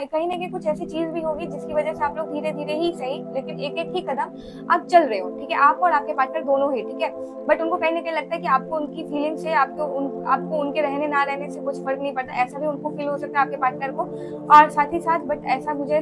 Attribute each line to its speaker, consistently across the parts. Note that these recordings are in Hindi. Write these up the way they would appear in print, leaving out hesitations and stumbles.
Speaker 1: कहीं ना कहीं कुछ ऐसी चीज भी होगी जिसकी वजह से आप लोग धीरे धीरे ही सही, लेकिन एक एक ही कदम आप चल रहे हो, ठीक है, आप और आपके पार्टनर दोनों ही, ठीक है। बट उनको कहीं ना कहीं लगता है कि आपको उनकी फीलिंग से, आपको उनके रहने ना रहने से कुछ फर्क नहीं पड़ता, ऐसा भी उनको फील हो सकता है आपके पार्टनर को। और साथ ही साथ बट ऐसा मुझे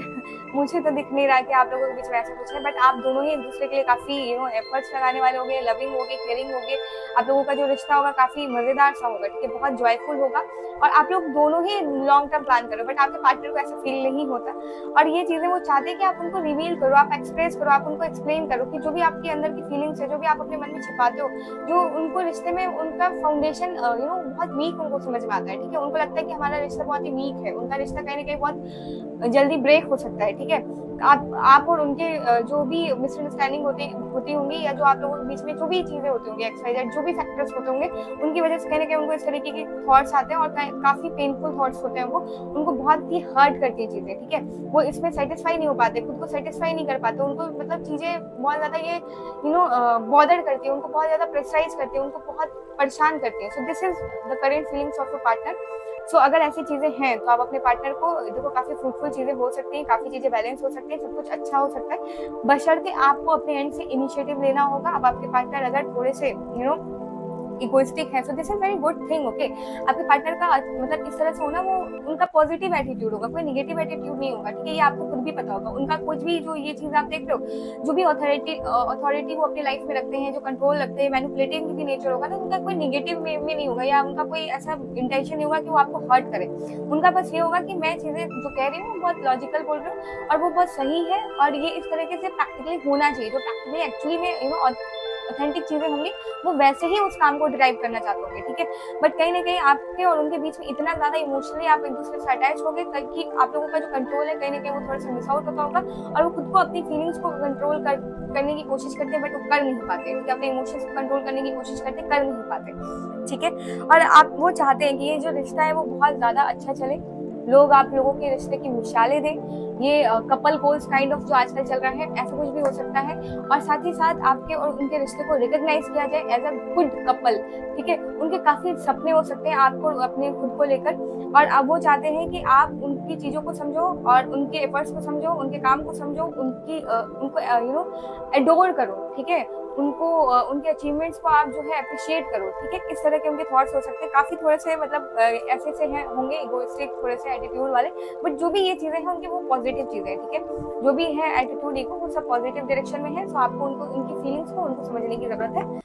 Speaker 1: मुझे तो दिख नहीं रहा कि आप लोगों के बीच में ऐसा कुछ है। बट आप दोनों ही एक दूसरे के लिए काफी एफर्ट्स लगाने वाले होंगे, लविंग होगे, केयरिंग होगे। आप लोगों का जो रिश्ता होगा काफी मजेदार सा होगा, ठीक है, बहुत जॉयफुल होगा। और आप लोग दोनों ही लॉन्ग टर्म प्लान करो, बट आपके पार्टनर को ऐसा फील नहीं होता। और ये चीजें वो चाहते हैं कि आप उनको रिवील करो, आप एक्सप्रेस करो, आप उनको एक्सप्लेन करो कि जो भी आपके अंदर की फीलिंग्स है, जो भी आप अपने मन में छिपाते हो, जो उनको रिश्ते में उनका फाउंडेशन बहुत वीक उनको समझ में आता है, ठीक है। उनको लगता है कि हमारा रिश्ता बहुत ही वीक है, उनका रिश्ता कहीं ना कहीं बहुत जल्दी ब्रेक हो सकता है, ठीक है। आप और उनके जो भी मिसअंडरस्टैंडिंग होती होंगी, या जो आप लोगों के बीच में जो भी चीजें होती होंगी, एक्सवाइजेड जो भी फैक्टर्स होते होंगे, उनकी वजह से कहीं ना कहीं उनको इस तरीके के थॉट्स आते हैं, और काफी पेनफुल थॉट्स होते हैं। वो उनको बहुत ही हर्ट करती है चीजें, ठीक है। वो इसमें सेटिस्फाई नहीं हो पाते, खुद को सेटिस्फाई नहीं कर पाते, उनको मतलब चीजें बहुत ज्यादा ये बॉदर करती है, उनको बहुत ज्यादा प्रेशराइज करती है, उनको बहुत परेशान करती है। So this is the current feelings of your partner. So अगर ऐसी चीजें हैं तो आप अपने पार्टनर को देखो, काफी फ्रूटफुल चीजें हो सकती हैं, काफी चीजें बैलेंस हो सकती हैं, सब कुछ अच्छा हो सकता है, बशर्ते आपको अपने एंड से इनिशिएटिव लेना होगा। अब आपके पार्टनर अगर थोड़े से इगोइस्टिक है, so this is very good thing, okay. आपके पार्टनर का मतलब इस तरह से होना, वो उनका पॉजिटिव एटीट्यूड होगा, कोई नेगेटिव एटीट्यूड नहीं होगा, ठीक है। ये आपको खुद भी पता होगा। उनका कुछ भी जो ये चीज आप देख रहे हो, जो भी अथॉरिटी वो अपनी लाइफ में रखते हैं, जो कंट्रोल रखते हैं, मैनिपुलेटिव भी नेचर होगा ना, उनका कोई नेगेटिव में नहीं होगा, या उनका कोई ऐसा इंटेंशन नहीं होगा कि वो आपको हर्ट करे। उनका बस ये होगा कि मैं चीजें जो कह रही हूँ बहुत लॉजिकल बोल रही हूँ, और वो बहुत सही है, और ये इस तरीके से प्रैक्टिकली होना चाहिए, जो प्रैक्टिकली एक्चुअली में ऑथेंटिक चीजें होंगी, वो वैसे ही उस काम को ड्राइव करना चाहते होंगे, ठीक है। बट कहीं ना कहीं आपके और उनके बीच में इतना ज्यादा इमोशनली आप एक दूसरे से अटैच हो गए कि आप लोगों का जो कंट्रोल है कहीं ना कहीं वो थोड़ा सा मिस आउट होता होगा, और वो खुद को अपनी फीलिंग्स को कंट्रोल करने की कोशिश करते हैं, बट वो कर नहीं पाते, ठीक है। अपने इमोशंस को कंट्रोल करने की कोशिश करते हैं, कर नहीं पाते, ठीक है। और आप वो चाहते हैं कि ये जो रिश्ता है वो बहुत ज्यादा अच्छा चले, लोग आप लोगों के रिश्ते की मिसालें दें, ये कपल गोल्स काइंड ऑफ जो आजकल चल रहा है, ऐसा कुछ भी हो सकता है। और साथ ही साथ आपके और उनके रिश्ते को रिकॉग्नाइज किया जाए एज अ गुड कपल, ठीक है। उनके काफी सपने हो सकते हैं आपको अपने खुद को लेकर, और अब वो चाहते हैं कि आप उनकी चीजों को समझो, और उनके एफर्ट्स को समझो, उनके काम को समझो, उनको एडोर करो, ठीक है। उनके अचीवमेंट्स को आप जो है अप्रिशिएट करो, ठीक है। इस तरह के उनके थॉट्स हो सकते हैं, काफी थोड़े से मतलब ऐसे से हैं होंगे इगोइस्टिक थोड़े से एटीट्यूड वाले, बट जो भी ये चीजें हैं उनकी वो पॉजिटिव चीजें हैं, ठीक है। जो भी है एटीट्यूड ईगो, वो सब पॉजिटिव डायरेक्शन में है। सो आपको उनको उनकी फीलिंग्स को उनको समझने की जरूरत है।